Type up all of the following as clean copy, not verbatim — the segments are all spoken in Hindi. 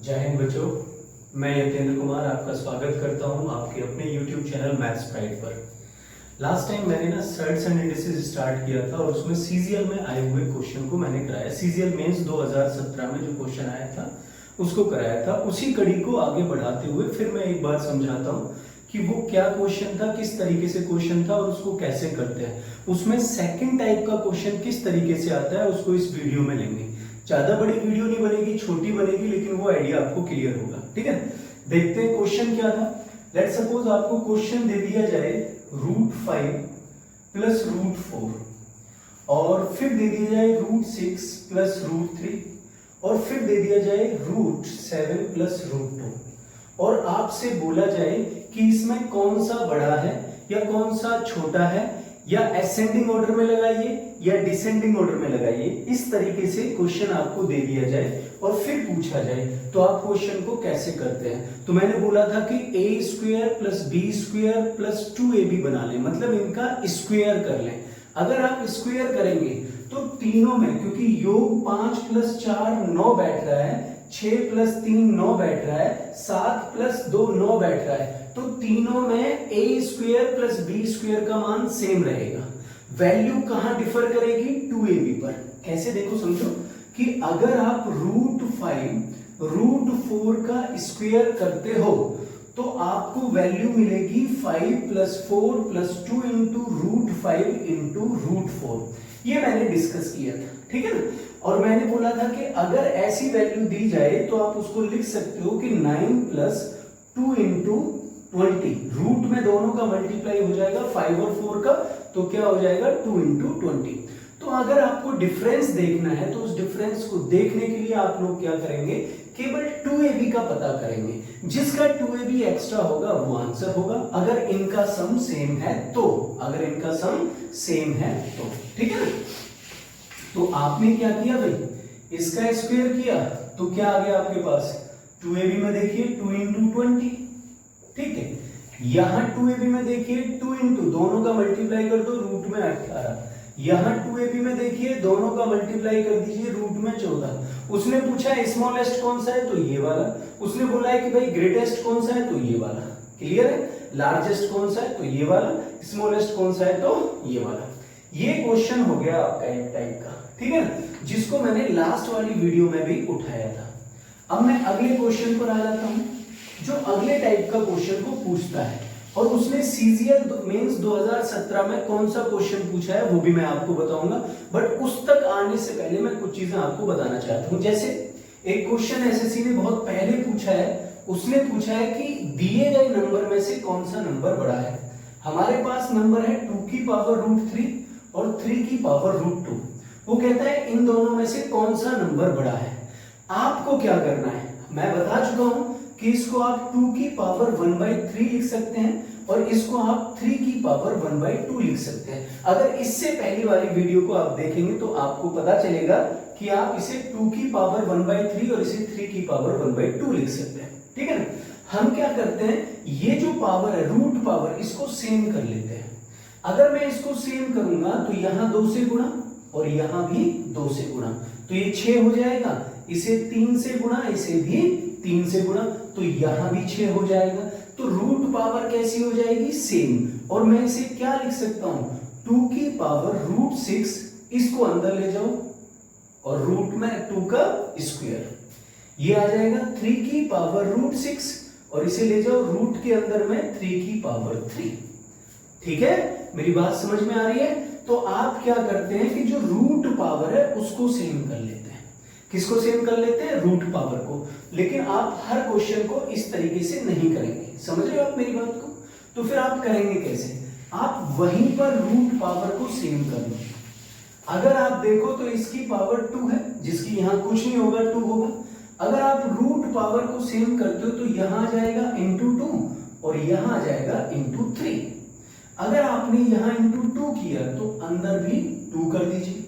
जय हिंद बच्चों, मैं यतेंद्र कुमार आपका स्वागत करता हूं आपके अपने YouTube चैनल मैथ्स प्राइड पर। लास्ट टाइम मैंने ना सर्ट्स एंड इंडिसेस स्टार्ट किया था और उसमें सीजीएल में आए हुए क्वेश्चन को मैंने कराया। सीजीएल मेंस 2017 में जो क्वेश्चन आया था उसको कराया था। उसी कड़ी को आगे बढ़ाते हुए फिर मैं एक बार समझाता हूँ कि वो क्या क्वेश्चन था, किस तरीके से क्वेश्चन था और उसको कैसे करते हैं। उसमें सेकंड टाइप का क्वेश्चन किस तरीके से आता है उसको इस वीडियो में लेंगे। ज्यादा बड़ी वीडियो नहीं बनेगी, छोटी बनेगी, लेकिन वो आइडिया आपको क्लियर होगा। ठीक है, देखते हैं क्वेश्चन क्या था। लेट सपोज आपको क्वेश्चन दे दिया जाए √5 प्लस √4 और फिर दे दिया जाए √6 प्लस √3 और फिर दे दिया जाए √7 प्लस √2 और आपसे बोला जाए कि इसमें कौन सा बड़ा है या कौन सा छोटा है, या असेंडिंग ऑर्डर में लगाइए या डिसेंडिंग ऑर्डर में लगाइए। इस तरीके से क्वेश्चन आपको दे दिया जाए और फिर पूछा जाए तो आप क्वेश्चन को कैसे करते हैं। तो मैंने बोला था कि a² plus b² plus 2ab बना लें, मतलब इनका स्क्वायर कर लें। अगर आप स्क्वायर करेंगे तो तीनों में, क्योंकि योग 5 प्लस 4 9 बैठ रहा है, 6 प्लस 3 9 बैठ रहा है, 7 प्लस 2 9 बैठ रहा है, तो तीनों में a² प्लस b² का मान सेम रहेगा। वैल्यू कहां डिफर करेगी? 2ab पर। कैसे देखो समझो कि अगर आप √5 √4 का स्क्वायर करते हो तो आपको वैल्यू मिलेगी 5 प्लस 4 प्लस 2 इंटू √5 इंटू √4। ये मैंने डिस्कस किया था, ठीक है ना। और मैंने बोला था कि अगर ऐसी वैल्यू दी जाए तो आप उसको लिख सकते हो कि 9 प्लस 2 इंटू 20। रूट में दोनों का मल्टीप्लाई हो जाएगा 5 और 4 का, तो क्या हो जाएगा 2 इंटू 20। तो अगर आपको डिफरेंस देखना है तो उस डिफरेंस को देखने के लिए आप लोग क्या करेंगे, केवल 2ab का पता करेंगे। जिसका 2ab एक्स्ट्रा होगा वो आंसर होगा, अगर इनका सम सेम है तो। अगर इनका सम सेम है तो, ठीक है ना। तो आपने क्या किया भाई, इसका स्क्वायर किया तो क्या आ गया आपके पास 2ab में देखिए 2 इंटू 20, ठीक है। यहां 2ab में देखिए 2 इंटू, दोनों का मल्टीप्लाई कर दो रूट में 18। यहां 2ab में देखिए दोनों का मल्टीप्लाई कर दीजिए रूट में 14। उसने पूछा है स्मॉलेस्ट कौन सा है तो ये वाला, उसने बोला है कि भाई ग्रेटेस्ट कौन सा है तो ये वाला, क्लियर है। लार्जेस्ट कौन सा है तो ये वाला, स्मॉलेस्ट कौन सा है तो ये वाला। ये क्वेश्चन हो गया आपका एक टाइप का, ठीक है ना, जिसको मैंने लास्ट वाली वीडियो में भी उठाया था। अब मैं अगले क्वेश्चन पर आ जाता हूं, जो अगले टाइप का क्वेश्चन को पूछता है और उसने सीजीएल मेंस 2017 में कौन सा क्वेश्चन पूछा है वो भी मैं आपको बताऊंगा। बट उस तक आने से पहले मैं कुछ चीजें आपको बताना चाहता हूं। जैसे एक क्वेश्चन एसएससी ने बहुत पहले पूछा है, उसने पूछा है कि दिए गए नंबर में से कौन सा नंबर बड़ा है। हमारे पास नंबर है 2 की पावर √3 और 3 की पावर √2। वो कहता है इन दोनों में से कौन सा नंबर बड़ा है। आपको क्या करना है, मैं बता चुका हूं कि इसको आप 2 की पावर 1/3 लिख सकते हैं और इसको आप 3 की पावर 1/2 लिख सकते हैं। अगर इससे पहली वाली वीडियो को आप देखेंगे तो आपको पता चलेगा कि आप इसे 2 की पावर 1/3 और इसे 3 की पावर 1/2 लिख सकते हैं, ठीक है ना। हम क्या करते हैं, ये जो पावर है रूट पावर, इसको सेम कर लेते हैं। अगर मैं इसको सेम करूंगा तो यहां 2 से गुणा और यहां भी 2 से गुणा, तो ये 6 हो जाएगा। इसे 3 से गुणा, इसे भी 3 से गुणा, तो यहां भी 6 हो जाएगा। तो रूट पावर कैसी हो जाएगी, सेम। और मैं इसे क्या लिख सकता हूं, 2 की पावर √6, इसको अंदर ले जाओ और रूट में 2 का स्क्वायर, ये आ जाएगा 3 की पावर √6 और इसे ले जाओ रूट के अंदर में 3 की पावर 3। ठीक है, मेरी बात समझ में आ रही है। तो आप क्या करते हैं कि जो रूट पावर है उसको सेम कर लेते हैं। किसको सेम कर लेते हैं, रूट पावर को। लेकिन आप हर क्वेश्चन को इस तरीके से नहीं करेंगे, समझ रहे हो आप मेरी बात को। तो फिर आप करेंगे कैसे, आप वहीं पर रूट पावर को सेम कर लो। अगर आप देखो तो इसकी पावर 2 है, जिसकी यहां कुछ नहीं होगा 2 होगा। अगर आप रूट पावर को सेम करते हो तो यहां आ जाएगा इंटू 2 और यहां आ जाएगा इंटू 3। अगर आपने यहां इंटू 2 किया तो अंदर भी 2 कर दीजिए,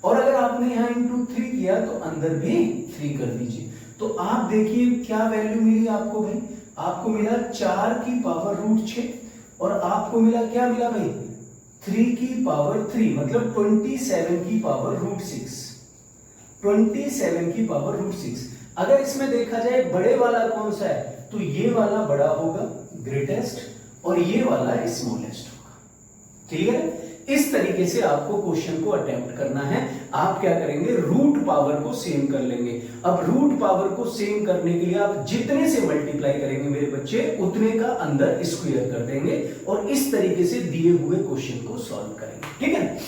और अगर आपने यहां इंटू 3 किया तो अंदर भी 3 कर दीजिए। तो आप देखिए क्या वैल्यू मिली आपको भाई, आपको मिला 4 की पावर √6 और आपको मिला क्या मिला भाई 3 की पावर 3, मतलब 27 की पावर √6। 27 की पावर √6। अगर इसमें देखा जाए बड़े वाला कौन सा है, तो ये वाला बड़ा होगा ग्रेटेस्ट, और ये वाला स्मॉलेस्ट होगा। क्लियर है? इस तरीके से आपको क्वेश्चन को अटेम्प्ट करना है। आप क्या करेंगे, रूट पावर को सेम कर लेंगे। अब रूट पावर को सेम करने के लिए आप जितने से मल्टीप्लाई करेंगे मेरे बच्चे, उतने का अंदर स्क्वायर कर देंगे, और इस तरीके से दिए हुए क्वेश्चन को सॉल्व करेंगे। ठीक है?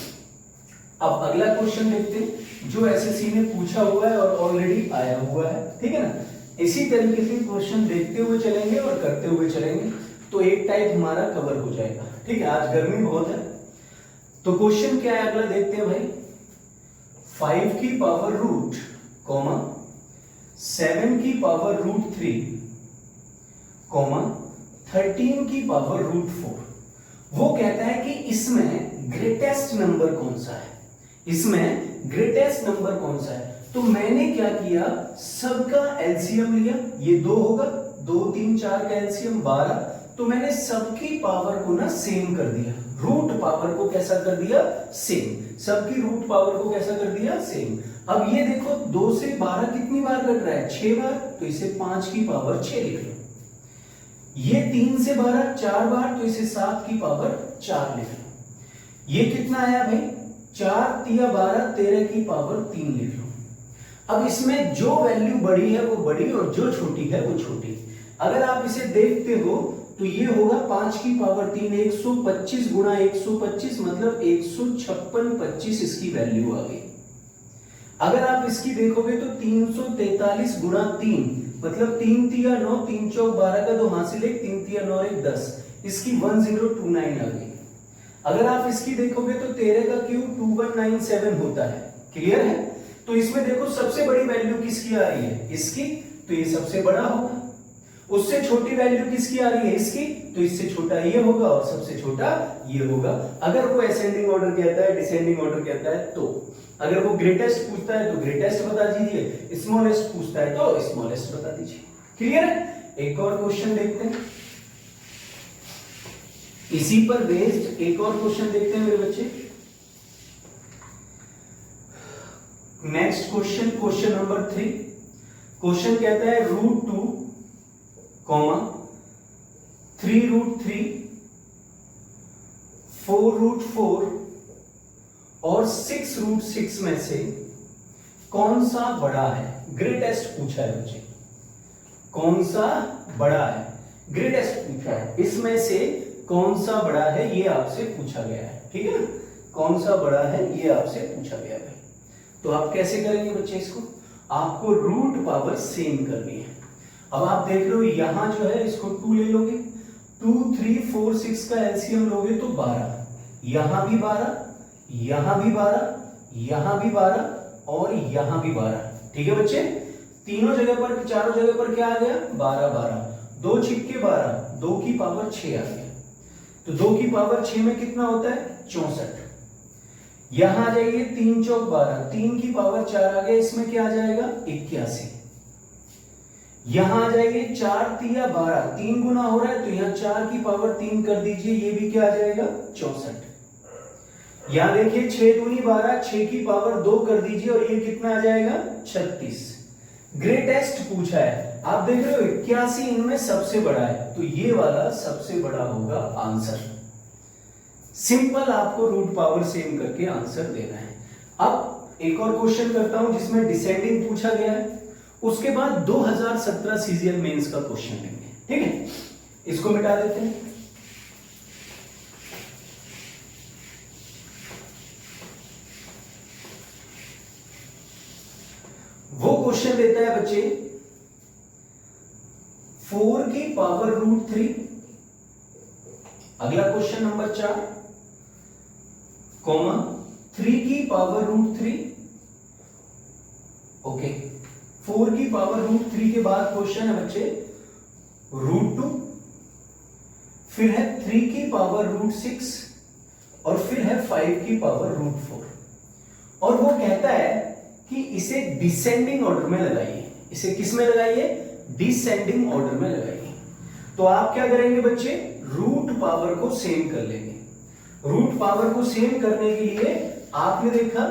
अब अगला क्वेश्चन देखते हैं जो एसएससी ने पूछा हुआ है और ऑलरेडी आया हुआ है। ठीक है ना? इसी तरीके से क्वेश्चन देखते हुए चलेंगे और करते हुए चलेंगे, तो एक टाइप हमारा कवर हो जाएगा। ठीक है? आज गर्मी बहुत है, तो क्वेश्चन क्या है अगला देखते हैं भाई। 5 की पावर रूट कॉमा 7 की पावर रूट 3 कॉमा 13 की पावर रूट 4। वो कहता है कि इसमें ग्रेटेस्ट नंबर कौन सा है, इसमें ग्रेटेस्ट नंबर कौन सा है। तो मैंने क्या किया, सबका एलसीएम लिया, ये 2 होगा, 2 3 4 का एलसीएम 12, तो मैंने सबकी पावर को ना सेम कर दिया, रूट पावर को कैसा कर दिया, सेम। सबकी रूट पावर को कैसा कर दिया, सेम। अब ये देखो 2 से 12 कितनी बार कट रहा है, 6 बार, तो इसे 5 की पावर 6 लिख लो। ये 3 से 12 4 बार, तो इसे 7 की पावर 4 लिख लो। ये कितना आया भाई, 4 तिया 12, 13 की पावर 3 लिख लो। अब इसमें जो वैल्यू बड़ी है वो बड़ी और जो छोटी है वो छोटी। अगर आप इसे देखते हो तो ये होगा 5 की पावर 3, 125 गुणा 125 मतलब 156 25 इसकी वैल्यू आ गई। अगर आप इसकी देखोगे तो 343 गुणा 3 मतलब 3 तिया 9, 3 चौक 12 का 2 हासिल 1, 3 तिया 9 1 10, इसकी 1029 आ गई। अगर आप इसकी देखोगे तो 13 का क्यूब 2197 होता है। क्लियर है? तो इसमें देखो सबसे बड़ी वैल्यू किसकी आ रही है, इसकी, तो ये सबसे बड़ा होगा। उससे छोटी वैल्यू किसकी आ रही है, इसकी, तो इससे छोटा ये होगा और सबसे छोटा ये होगा। अगर वो असेंडिंग ऑर्डर कहता है, डिसेंडिंग ऑर्डर कहता है, तो अगर वो ग्रेटेस्ट पूछता है तो ग्रेटेस्ट बता दीजिए, स्मॉलेस्ट पूछता है तो स्मॉलेस्ट बता दीजिए। क्लियर है? एक और क्वेश्चन देखते हैं, इसी पर बेस्ड एक और क्वेश्चन देखते हैं मेरे बच्चे। Next question, question number 3। Question कहता है रूट 2 कॉमा 3 रूट 3 4 रूट 4 और 6 रूट 6 में से कौन सा बड़ा है, ग्रेटेस्ट पूछा है बच्चे। कौन सा बड़ा है, ग्रेटेस्ट पूछा है, इसमें से कौन सा बड़ा है ये आपसे पूछा गया है। ठीक है ना? कौन सा बड़ा है ये आपसे पूछा गया है। तो आप कैसे करेंगे बच्चे इसको, आपको रूट पावर सेम करनी है। अब आप देख लो यहां जो है इसको 2 ले लोगे, 2 3 4 6 का एलसीएम लोगे तो 12, यहां भी 12, यहां भी 12, यहां भी 12 और यहां भी 12। ठीक है बच्चे? तीनों जगह पर, चारों जगह पर क्या आ गया, 12 12, 2 छिक्के 12, 2 की पावर 6 आ गया। तो 2 की पावर 6 में कितना होता है, 64। यहां आ जाइए, 3 चौक 12, 3 की पावर 4 आ गया, इसमें क्या आ जाएगा, 81। यहां आ जाइए, 4 तिया 12, 3 गुना हो रहा है तो यहां 4 की पावर 3 कर दीजिए, ये भी क्या आ जाएगा, 64। यहां देखिए 6 दूनी 12, 6 की पावर 2 कर दीजिए और ये कितना आ जाएगा, 36। ग्रेटेस्ट पूछा है, आप देख रहे हो 81 इनमें सबसे बड़ा है, तो ये वाला सबसे बड़ा होगा आंसर। सिंपल, आपको रूट पावर सेम करके आंसर देना है। अब एक और क्वेश्चन करता हूं जिसमें डिसेंडिंग पूछा गया है, उसके बाद 2017 सीजीएल मेंस का क्वेश्चन लेंगे। ठीक है? इसको मिटा देते हैं। वो क्वेश्चन देता है बच्चे 4 की पावर रूट 3। अगला क्वेश्चन नंबर 4 कॉमा 3 की पावर रूट 3। ओके, 4 की पावर रूट 3 के बाद क्वेश्चन है बच्चे रूट 2, फिर है 3 की पावर रूट 6 और फिर है 5 की पावर रूट 4। और वो कहता है कि इसे डिसेंडिंग ऑर्डर में लगाइए। इसे किस में लगाइए, डिसेंडिंग ऑर्डर में लगाइए। तो आप क्या करेंगे बच्चे, रूट पावर को सेम कर लेंगे। रूट पावर को सेम करने के लिए आपने देखा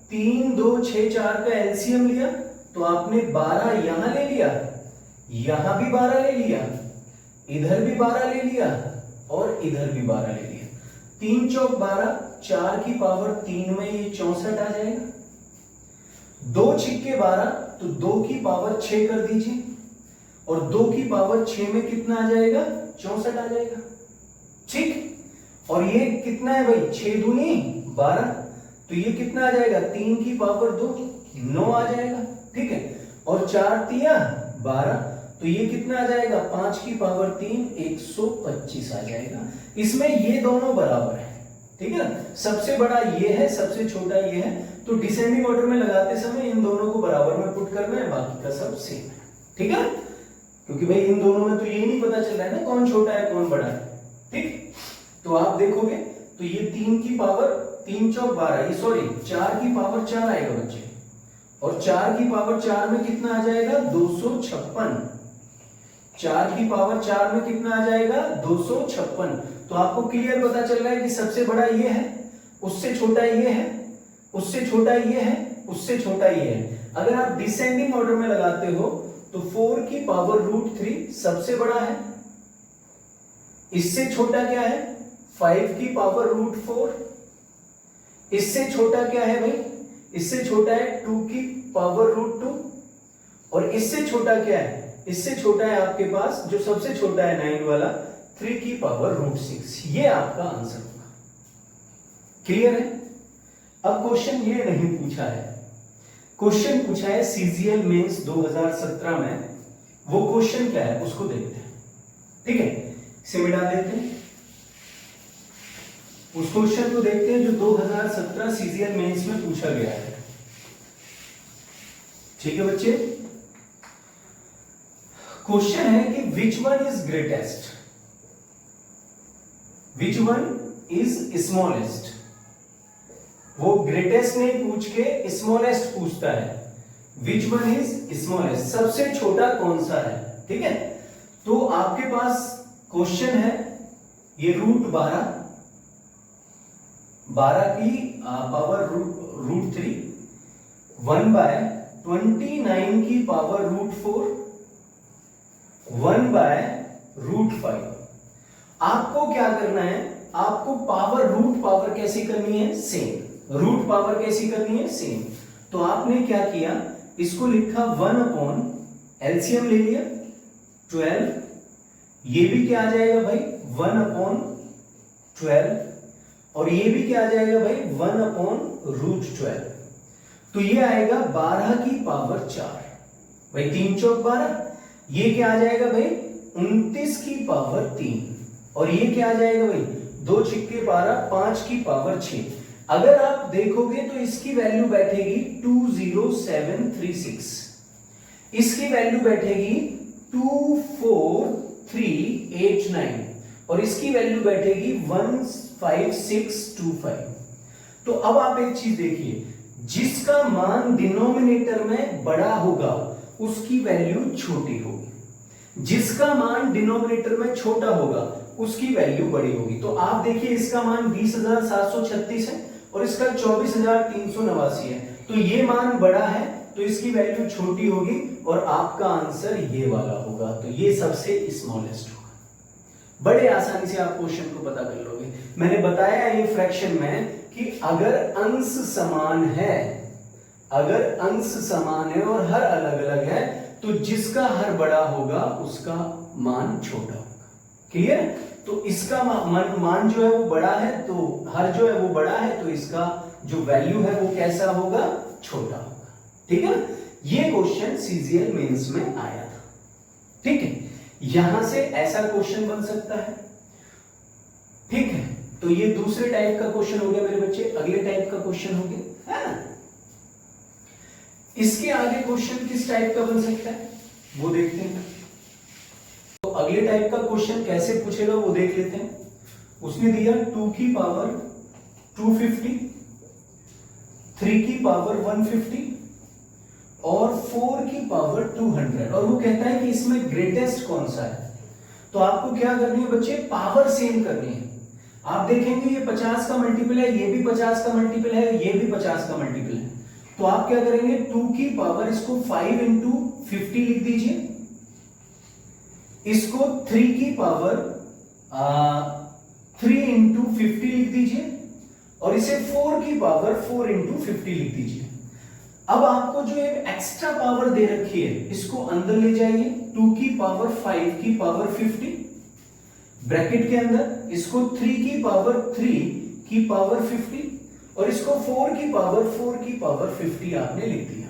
3 2 6 4 का एलसीएम लिया, तो आपने 12 यहां ले लिया, यहां भी 12 ले लिया, इधर भी 12 ले लिया और इधर भी 12 ले लिया। 3 चौक 12, 4 की पावर 3 में ये 64 आ जाएगा। 2 छिक्के 12, तो 2 की पावर 6 कर दीजिए और 2 की पावर 6 में कितना आ जाएगा? 64 आ जाएगा। ठीक, और ये कितना है भाई? 6 दूनी 12, तो ये कितना आ जाएगा? 3 की पावर 2, 9 आ जाएगा। ठीक है, और 4 तिया 12, तो ये कितना आ जाएगा? 5 की पावर 3, 125 आ जाएगा। इसमें ये दोनों बराबर है। ठीक है ना, सबसे बड़ा ये है, सबसे छोटा ये है, तो डिसेंडिंग ऑर्डर में लगाते समय इन दोनों को बराबर में पुट करना है, बाकी का सब सेम है। ठीक है, क्योंकि भाई इन दोनों में तो ये नहीं पता चल रहा है ना कौन छोटा है कौन बड़ा है। ठीक, तो आप देखोगे तो ये 3 की पावर 3 चौक 12, ये सॉरी 4 की पावर 4 आएगा बच्चे, और 4 की पावर 4 में कितना आ जाएगा? 256। 4 की पावर 4 में कितना आ जाएगा? 256। तो आपको क्लियर पता चल रहा है कि सबसे बड़ा ये है, उससे छोटा ये है, उससे छोटा ये है, उससे छोटा ये है। अगर आप डिसेंडिंग ऑर्डर में लगाते हो तो 4 की पावर √3 सबसे बड़ा है, इससे छोटा क्या है? 5 की पावर √4, इससे छोटा क्या है भाई? इससे छोटा है 2 की पावर √2, और इससे छोटा क्या है? इससे छोटा है आपके पास जो सबसे छोटा है 9 वाला, 3 की पावर √6। ये आपका आंसर होगा। क्लियर है? अब क्वेश्चन ये नहीं पूछा है, क्वेश्चन पूछा है सीजीएल मेंस 2017 में। वो क्वेश्चन क्या है उसको देखते हैं। ठीक है, इसे मिटा देते हैं, उस क्वेश्चन को देखते हैं जो 2017 सीजीएल मेंस में पूछा गया है। ठीक है बच्चे, क्वेश्चन है कि which one is greatest, which one is smallest. वो ग्रेटेस्ट नहीं पूछ के स्मॉलेस्ट पूछता है। विच वन इज स्मॉलेस्ट, सबसे छोटा कौन सा है। ठीक है, तो आपके पास क्वेश्चन है ये √12, 12 की पावर √3, 1/29 की पावर √4, 1/√5। आपको क्या करना है? आपको रूट पावर कैसी करनी है? सेम। रूट पावर कैसी करनी है? सेम। तो आपने क्या किया, इसको लिखा 1 एलसीएम ले लिया 12, ये भी क्या आ जाएगा भाई? 1/12, और ये भी क्या आ जाएगा भाई? 1/√12। तो ये आएगा 12 की पावर 4, भाई 3 चौक 12। ये क्या आ जाएगा भाई? 29 की पावर 3, और ये क्या आ जाएगा भाई? 2 छिक्के 12, 5 की पावर 6। अगर आप देखोगे तो इसकी वैल्यू बैठेगी 20736, इसकी वैल्यू बैठेगी 24389, और इसकी वैल्यू बैठेगी 15625। तो अब आप एक चीज देखिए, जिसका मान डिनोमिनेटर में बड़ा होगा उसकी वैल्यू छोटी होगी, जिसका मान डिनोमिनेटर में छोटा होगा उसकी वैल्यू बड़ी होगी। तो आप देखिए इसका मान 20,736 है और इसका 24,389 है, तो ये मान बड़ा है तो इसकी वैल्यू छोटी होगी और आपका आंसर ये वाला होगा। तो ये सबसे स्मॉलेस्ट होगा। बड़े आसानी से आप क्वेश्चन को पता कर लोगे। मैंने बताया ये फ्रैक्शन में कि अगर अंश समान है, अगर अंश समान है और हर अलग अलग है, तो जिसका हर बड़ा होगा उसका मान छोटा होगा। क्लियर? तो इसका मान जो है वो बड़ा है, तो हर जो है वो बड़ा है, तो इसका जो वैल्यू है वो कैसा होगा? छोटा होगा। ठीक है, ये क्वेश्चन सीजीएल मेंस में आया था। ठीक है, यहां से ऐसा क्वेश्चन बन सकता है। ठीक है, तो ये दूसरे टाइप का क्वेश्चन हो गया मेरे बच्चे। अगले टाइप का क्वेश्चन हो गया, है ना? इसके आगे क्वेश्चन किस टाइप का बन सकता है वो देखते हैं। तो अगले टाइप का क्वेश्चन कैसे पूछेगा वो देख लेते हैं। उसने दिया 2 की पावर 250, 3 की पावर 150 और 4 की पावर 200, और वो कहता है कि इसमें ग्रेटेस्ट कौन सा है। तो आपको क्या करनी है बच्चे? पावर सेम करनी है। आप देखेंगे ये 50 का मल्टीपल है, ये भी 50 का मल्टीपल है, ये भी 50 का मल्टीपल है, तो आप क्या करेंगे, 2 की पावर इसको 5 इंटू 50 लिख दीजिए, इसको 3 की पावर 3 इंटू 50 लिख दीजिए, और इसे 4 की पावर 4 इंटू 50 लिख दीजिए। अब आपको जो एक एक्स्ट्रा पावर दे रखी है इसको अंदर ले जाइए, 2 की पावर 5 की पावर 50 ब्रैकेट के अंदर, इसको 3 की पावर 3 की पावर 50 और इसको 4 की पावर 50 आपने लिख दिया।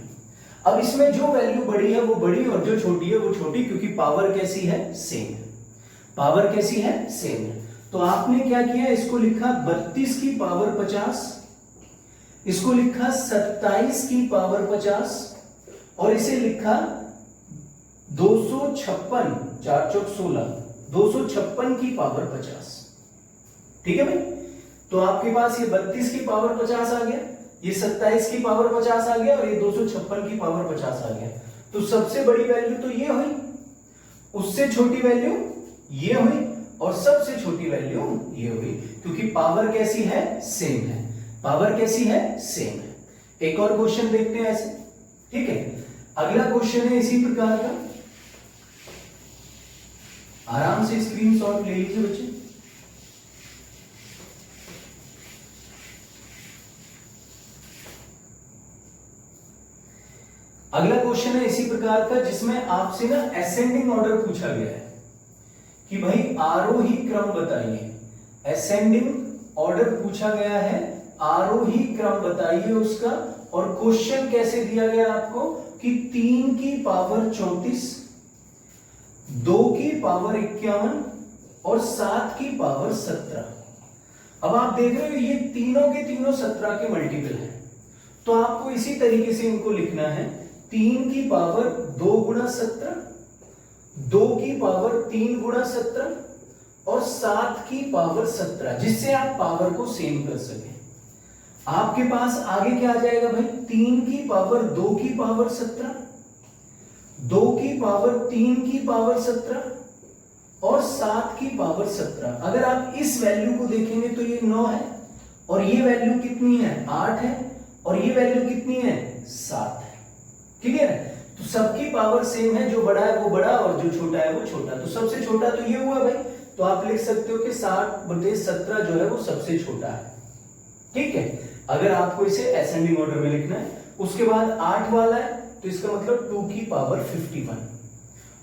अब इसमें जो वैल्यू बड़ी है वो बड़ी और जो छोटी है वो छोटी, क्योंकि पावर कैसी है, सेम है। पावर कैसी है, सेम है। तो आपने क्या किया, इसको लिखा 32 की पावर 50, इसको लिखा 27 की पावर 50 और इसे लिखा 256, 4 चौक 16, 256 की पावर 50। ठीक है भाई, तो आपके पास ये 32 की पावर 50 आ गया, ये 27 की पावर 50 आ गया और ये 256 की पावर 50 आ गया। तो सबसे बड़ी वैल्यू तो ये हुई, उससे छोटी वैल्यू ये हुई और सबसे छोटी वैल्यू ये हुई, क्योंकि पावर कैसी है, सेम है। पावर कैसी है, सेम है। एक और क्वेश्चन देखते हैं ऐसे, ठीक है। अगला क्वेश्चन है इसी प्रकार का, आराम से स्क्रीनशॉट ले लीजिए बच्चे। अगला क्वेश्चन है इसी प्रकार का, जिसमें आपसे ना असेंडिंग ऑर्डर पूछा गया है कि भाई आरोही क्रम बताइए। असेंडिंग ऑर्डर पूछा गया है, आरोही क्रम बताइए उसका, और क्वेश्चन कैसे दिया गया आपको कि 3 की पावर 34, 2 की पावर 51 और 7 की पावर 17। अब आप देख रहे हो ये तीनों के तीनों 17 के मल्टीपल हैं, तो आपको इसी तरीके से इनको लिखना है, 3 की पावर 2 गुणा 17, 2 की पावर 3 गुणा 17 और 7 की पावर 17, जिससे आप पावर को सेम कर सकें। आपके पास आगे क्या आ जाएगा भाई, 3 की पावर 2 की पावर 17, 2 की पावर 3 की पावर 17 और 7 की पावर 17। अगर आप इस वैल्यू को देखेंगे तो ये 9 है और ये वैल्यू कितनी है, 8 है और ये वैल्यू कितनी है, 7 है। ठीक है, तो सबकी पावर सेम है, जो बड़ा है वो बड़ा और जो छोटा है वो छोटा। तो सबसे छोटा तो ये हुआ भाई, तो आप लिख सकते हो कि 60/17 जो है वो सबसे छोटा है। ठीक है, अगर आपको इसे असेंडिंग ऑर्डर में लिखना है। उसके बाद 8 वाला है तो इसका मतलब 2 की पावर 51।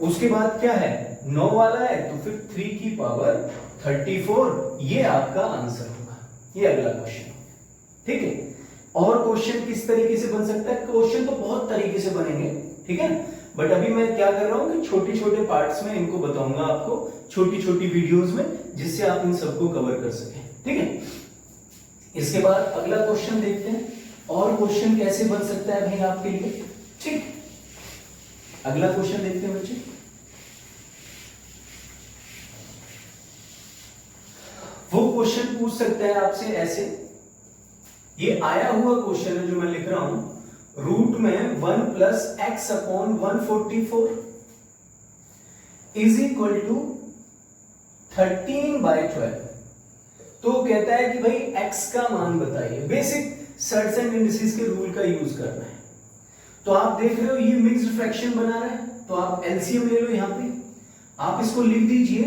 उसके बाद क्या है, 9 वाला है तो फिर 3 की पावर 34। ये आपका आंसर होगा, ये अगला क्वेश्चन। ठीक है, और क्वेश्चन किस तरीके से बन सकता है, क्वेश्चन तो बहुत तरीके से बनेंगे, ठीक है, बट अभी मैं क्या कर रहा हूं कि छोटे छोटे पार्ट्स में इनको बताऊंगा आपको, छोटी छोटी वीडियोस में, जिससे आप इन सबको कवर कर सकें। ठीक है, इसके बाद अगला क्वेश्चन देखते हैं, और क्वेश्चन कैसे बन सकता है भाई आपके लिए। ठीक, अगला क्वेश्चन देखते हैं बच्चे। वो क्वेश्चन पूछ सकता है आपसे ऐसे, ये आया हुआ क्वेश्चन है जो मैं लिख रहा हूं, रूट में 1 plus x upon 144 is equal to 13/12। तो कहता है कि भाई x का मान बताइए। बेसिक सर्ट्स एंड इंडिसेस के रूल का यूज करना है। तो आप देख रहे हो ये मिक्स्ड फ्रैक्शन बना रहा है, तो आप एलसीएम ले लो। यहां पे आप इसको लिख दीजिए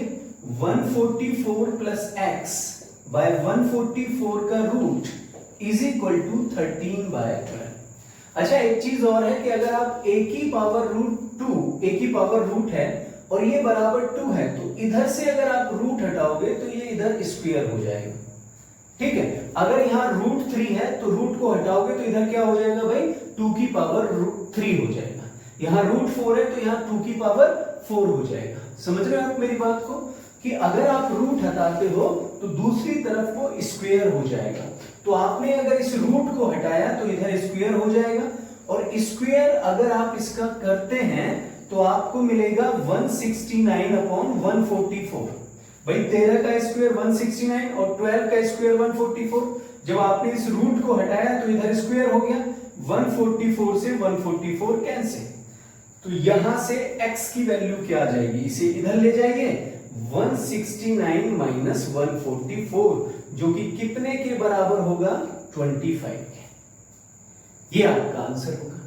144 प्लस एक्स बाय 144 का रूट इज इक्वल टू 13/12। अच्छा, एक चीज और है कि अगर आप a की पावर रूट 2, a की पावर रूट है और ये बराबर 2 है, तो इधर से अगर आप रूट हटाओगे तो ये इधर स्क्वायर हो जाएगा। ठीक है, अगर यहाँ रूट 3 है तो रूट को हटाओगे तो इधर क्या हो जाएगा भाई, 2 की पावर 3 हो जाएगा। यहाँ रूट 4 है तो यहाँ 2 की पावर 4 हो जाएगा। समझ रहे हो आप मेरी बात को, कि अगर आप रूट हटाते हो तो दूसरी तरफ वो स्क्वायर हो जाएगा। तो आपने अगर इस रूट को हटाया तो इधर स्क्वायर हो जाएगा, और स्क्वायर अगर आप इसका करते हैं तो आपको मिलेगा 169/144। भाई 13 का स्क्वायर 169 और 12 का स्क्वायर 144। जब आपने इस रूट को हटाया तो इधर स्क्वायर हो गया, 144 से 144 कैंसिल। तो यहां से x की वैल्यू क्या आ जाएगी, इसे इधर ले जाइए, 169 माइनस 144, जो कि कितने के बराबर होगा, 25 के। ये आपका आंसर होगा।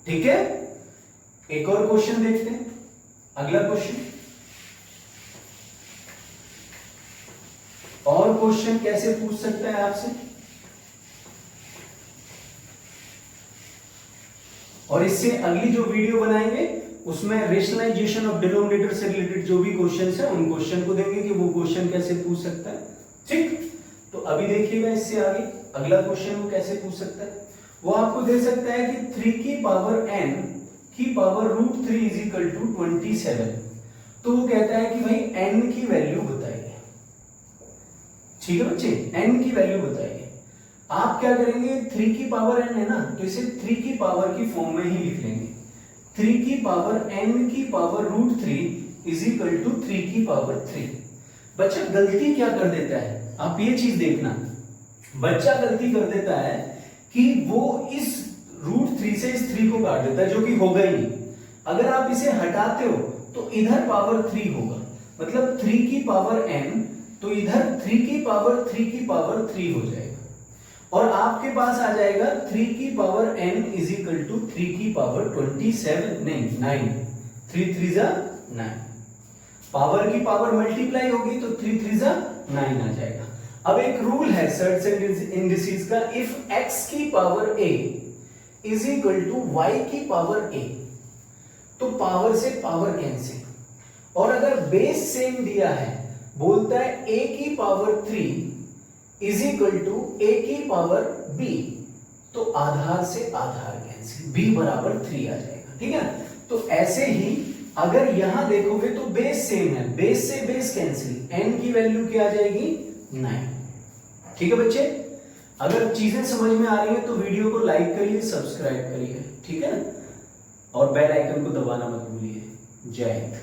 ठीक है, एक और क्वेश्चन देखते हैं। अगला क्वेश्चन, और क्वेश्चन कैसे पूछ सकता है आपसे, और इससे अगली जो वीडियो बनाएंगे उसमें रेशनलाइजेशन ऑफ डिनोमिनेटर से रिलेटेड जो भी क्वेश्चंस है उन क्वेश्चन को देंगे कि वो क्वेश्चन कैसे पूछ सकता है। ठीक, तो अभी देखिएगा इससे आगे अगला क्वेश्चन वो कैसे पूछ सकता है। वो आपको दे सकता है कि 3 की पावर n की पावर √3 इज इक्वल टू 27। तो वो कहता है कि भाई n की वैल्यू बताइए। ठीक है बच्चे, n की वैल्यू बताइए। आप क्या करेंगे, 3 की पावर n है ना, तो इसे 3 की पावर की फॉर्म में ही लिख लेंगे। 3 की पावर n की पावर √3 इज इक्वल टू 3 की पावर 3। बच्चा गलती क्या कर देता है, आप ये चीज देखना, बच्चा गलती कर देता है कि वो इस √3 से इस 3 को काट देता है, जो कि होगा ही नहीं। अगर आप इसे हटाते हो तो इधर पावर 3 होगा, मतलब 3 की पावर n, तो इधर 3 की पावर 3 की पावर 3 हो जाएगा, और आपके पास आ जाएगा 3 की power n is equal to 3 की पावर 27, नहीं 9, 3 3 जा 9, पावर की पावर मल्टीप्लाई होगी तो 3 3 जा 9 आ जाएगा। अब एक रूल है सर्ट्स एंड इंडिसेस का, इफ x की power a is equal to y की पावर a, तो पावर से पावर कैंसिल, और अगर बेस सेम दिया है, बोलता है a की power 3 is equal to a की पावर b, तो आधार से आधार कैंसिल, b बराबर 3 आ जाएगा। ठीक है, तो ऐसे ही अगर यहां देखोगे तो बेस सेम है, बेस से बेस कैंसिल, n की वैल्यू क्या आ जाएगी 9। ठीक है बच्चे, अगर चीजें समझ में आ रही है तो वीडियो को लाइक करिए, सब्सक्राइब करिए, ठीक है, और बेल आइकन को दबाना मत भूलिए। जय हिंद।